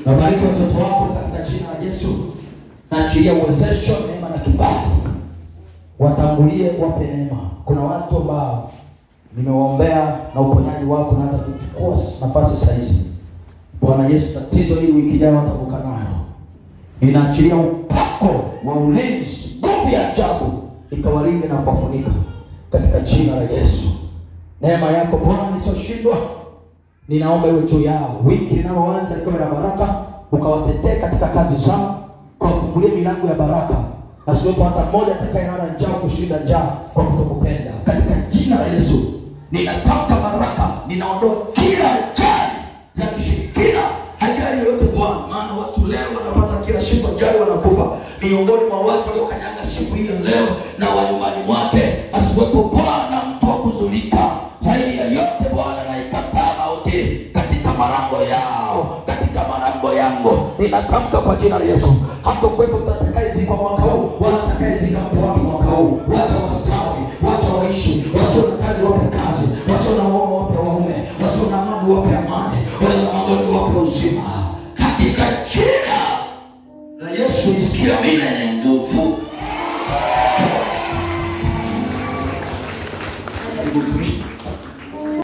Nabariki watoto wako katika jina la Yesu. Naachilia uwezesho, neema na kibali. Watangulie, wape neema. Kuna watu ambao nimewaombea na uponyaji wako naanza kuchukua nafasi sasa hizi. Bwana Yesu, tatizo hili wiki ijayo watavuka nalo. Ninaachilia upako wa ulinzi, nguvu ya ajabu ikawalinde na kuwafunika katika jina la Yesu. Neema yako Bwana isiyoshindwa ninaomba iwe juu yao. Wiki linaloanza likawe na baraka, ukawatetee katika kazi zao, kuwafungulia milango ya baraka. Asiwepo hata mmoja atakayelala njaa kushinda njaa kwa kutokupenda. Katika jina la Yesu ninatamka baraka, ninaondoa kila ajali za kishirikina, ajali yoyote Bwana. Maana watu leo wanapata kila siku ajali, wanakufa. Miongoni mwa watu waliokanyaga siku hii leo na wa nyumbani mwake, asiwepo Bwana mtu wa kuzulika. Zaidi ya yote Bwana, na ikataa mauti katika malango yao, katika malango yangu. Ninatamka kwa jina la Yesu, hapo kwepo atakayezika mwaka huu, wala atakayezika wapi mwaka huu. Wacha wastawi, wacha waishi, wasio na kazi wape kazi, wasio na waume wape waume, wasio na amani wape amani, wale na magonjwa wape uzima. Katika jina la Yesu isikia mimi na nguvu.